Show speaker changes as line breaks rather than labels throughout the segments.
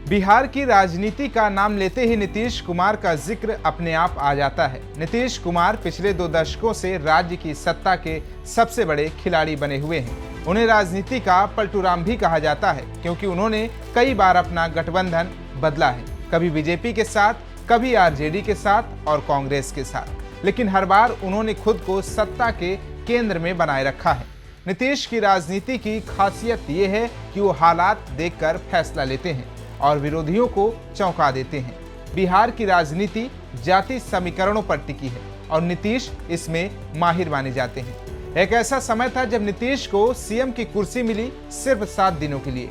बिहार की राजनीति का नाम लेते ही नीतीश कुमार का जिक्र अपने आप आ जाता है। नीतीश कुमार पिछले 2 दशकों से राज्य की सत्ता के सबसे बड़े खिलाड़ी बने हुए हैं। उन्हें राजनीति का पलटूराम भी कहा जाता है, क्योंकि उन्होंने कई बार अपना गठबंधन बदला है, कभी बीजेपी के साथ, कभी आरजेडी के साथ और कांग्रेस के साथ, लेकिन हर बार उन्होंने खुद को सत्ता के केंद्र में बनाए रखा है। नीतीश की राजनीति की खासियत ये है कि वो हालात देखकर फैसला लेते हैं और विरोधियों को चौंका देते हैं। बिहार की राजनीति जाति समीकरणों पर टिकी है और नीतीश इसमें माहिर माने जाते हैं। एक ऐसा समय था जब नीतीश को सीएम की कुर्सी मिली सिर्फ 7 दिनों के लिए।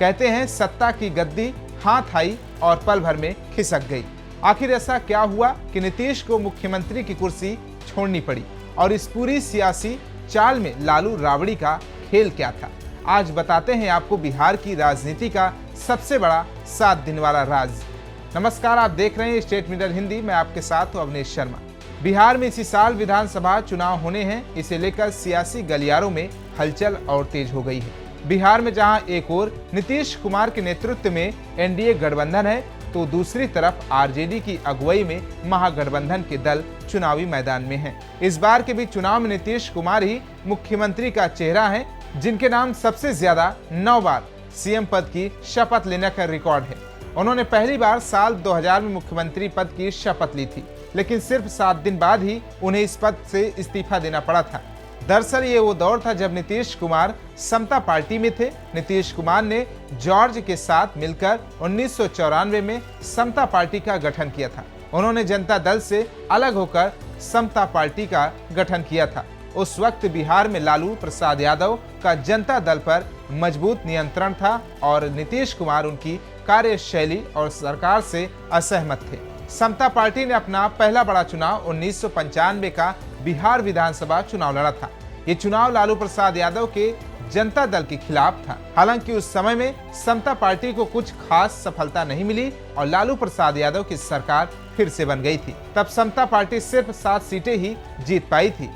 कहते हैं सत्ता की गद्दी हाथ आई और पल भर में खिसक गई। आखिर ऐसा क्या हुआ कि नीतीश को मुख्यमंत्री की कुर्सी छोड़नी पड़ी, और इस पूरी सियासी चाल में लालू राबड़ी का खेल क्या था? आज बताते हैं आपको बिहार की राजनीति का सबसे बड़ा 7 दिन वाला राज। नमस्कार, आप देख रहे हैं स्टेट मिनट हिंदी। मैं आपके साथ हूं अवनीश शर्मा। बिहार में इसी साल विधानसभा चुनाव होने हैं, इसे लेकर सियासी गलियारों में हलचल और तेज हो गई है। बिहार में जहां एक ओर नीतीश कुमार के नेतृत्व में एनडीए गठबंधन है, तो दूसरी तरफ आरजेडी की अगुवाई में महागठबंधन के दल चुनावी मैदान में हैं। इस बार के भी चुनाव में नीतीश कुमार ही मुख्यमंत्री का चेहरा है, जिनके नाम सबसे ज्यादा 9 बार सीएम पद की शपथ लेने का रिकॉर्ड है। उन्होंने पहली बार साल 2000 में मुख्यमंत्री पद की शपथ ली थी, लेकिन सिर्फ 7 दिन बाद ही उन्हें इस पद से इस्तीफा देना पड़ा था। दरअसल ये वो दौर था जब नीतीश कुमार समता पार्टी में थे। नीतीश कुमार ने जॉर्ज के साथ मिलकर 1994 में समता पार्टी का गठन किया था। उन्होंने जनता दल से अलग होकर समता पार्टी का गठन किया था। उस वक्त बिहार में लालू प्रसाद यादव का जनता दल पर मजबूत नियंत्रण था और नीतीश कुमार उनकी कार्यशैली और सरकार से असहमत थे। समता पार्टी ने अपना पहला बड़ा चुनाव 1995 का बिहार विधानसभा चुनाव लड़ा था। ये चुनाव लालू प्रसाद यादव के जनता दल के खिलाफ था। हालांकि उस समय में समता पार्टी को कुछ खास सफलता नहीं मिली और लालू प्रसाद यादव की सरकार फिर से बन गई थी। तब समता पार्टी सिर्फ 7 सीटें ही जीत पाई थी।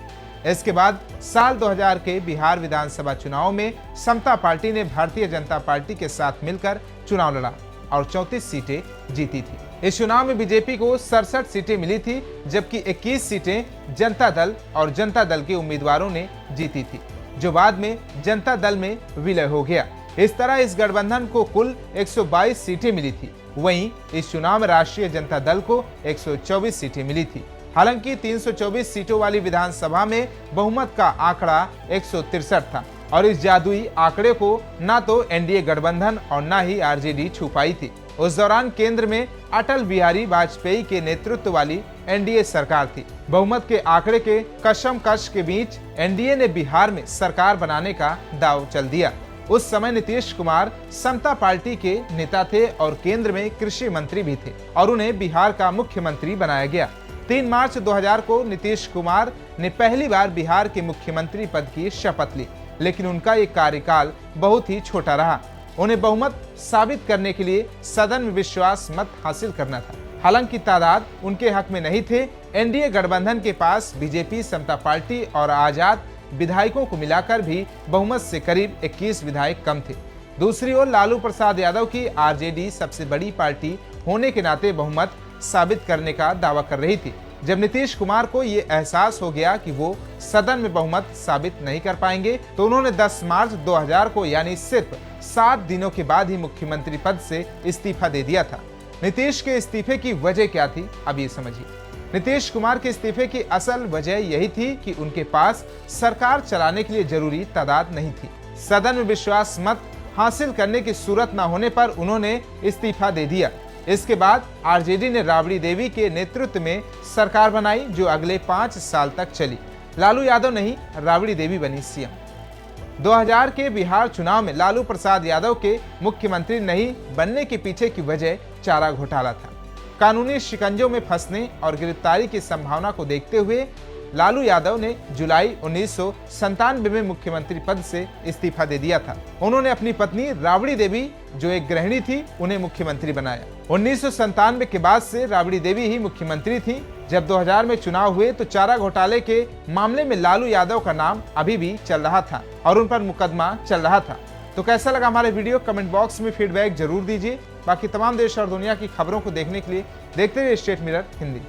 इसके बाद साल 2000 के बिहार विधानसभा चुनाव में समता पार्टी ने भारतीय जनता पार्टी के साथ मिलकर चुनाव लड़ा और 34 सीटें जीती थी। इस चुनाव में बीजेपी को 67 सीटें मिली थी, जबकि 21 सीटें जनता दल और जनता दल के उम्मीदवारों ने जीती थी, जो बाद में जनता दल में विलय हो गया। इस तरह इस गठबंधन को कुल 122 सीटें मिली थी। वहीं इस चुनाव में राष्ट्रीय जनता दल को 124 सीटें मिली थी। हालांकि 324 सीटों वाली विधानसभा में बहुमत का आंकड़ा 163 था और इस जादुई आंकड़े को ना तो एनडीए गठबंधन और ना ही आरजेडी छू पाई थी। उस दौरान केंद्र में अटल बिहारी वाजपेयी के नेतृत्व वाली एनडीए सरकार थी। बहुमत के आंकड़े के कशमकश के बीच एनडीए ने बिहार में सरकार बनाने का दांव चल दिया। उस समय नीतीश कुमार समता पार्टी के नेता थे और केंद्र में कृषि मंत्री भी थे और उन्हें बिहार का मुख्यमंत्री बनाया गया। 3 मार्च 2000 को नीतीश कुमार ने पहली बार बिहार के मुख्यमंत्री पद की शपथ ली, लेकिन उनका ये कार्यकाल बहुत ही छोटा रहा। उन्हें बहुमत साबित करने के लिए सदन में विश्वास मत हासिल करना था। हालांकि तादाद उनके हक में नहीं थे। एनडीए गठबंधन के पास बीजेपी, समता पार्टी और आजाद विधायकों को मिलाकर भी बहुमत से करीब 21 विधायक कम थे। दूसरी ओर लालू प्रसाद यादव की आरजेडी सबसे बड़ी पार्टी होने के नाते बहुमत साबित करने का दावा कर रही थी। जब नीतीश कुमार को ये एहसास हो गया कि वो सदन में बहुमत साबित नहीं कर पाएंगे, तो उन्होंने 10 मार्च 2000 को यानी सिर्फ 7 दिनों के बाद ही मुख्यमंत्री पद से इस्तीफा दे दिया था। नीतीश के इस्तीफे की वजह क्या थी, अब ये समझिए। नीतीश कुमार के इस्तीफे की असल वजह यही थी कि उनके पास सरकार चलाने के लिए जरूरी तादाद नहीं थी। सदन में विश्वास मत हासिल करने की सूरत न होने पर उन्होंने इस्तीफा दे दिया। इसके बाद आरजेडी ने राबड़ी देवी के नेतृत्व में सरकार बनाई, जो अगले 5 साल तक चली। लालू यादव नहीं, राबड़ी देवी बनी सीएम। 2000 के बिहार चुनाव में लालू प्रसाद यादव के मुख्यमंत्री नहीं बनने के पीछे की वजह चारा घोटाला था। कानूनी शिकंजों में फंसने और गिरफ्तारी की संभावना को देखते हुए लालू यादव ने जुलाई 1997 में मुख्यमंत्री पद से इस्तीफा दे दिया था। उन्होंने अपनी पत्नी राबड़ी देवी, जो एक गृहिणी थी, उन्हें मुख्यमंत्री बनाया। 1997 के बाद से राबड़ी देवी ही मुख्यमंत्री थी। जब 2000 में चुनाव हुए तो चारा घोटाले के मामले में लालू यादव का नाम अभी भी चल रहा था और उन पर मुकदमा चल रहा था। तो कैसा लगा हमारे वीडियो, कमेंट बॉक्स में फीडबैक जरूर दीजिए। बाकी तमाम देश और दुनिया की खबरों को देखने के लिए देखते रहिए स्टेट मिरर हिंदी।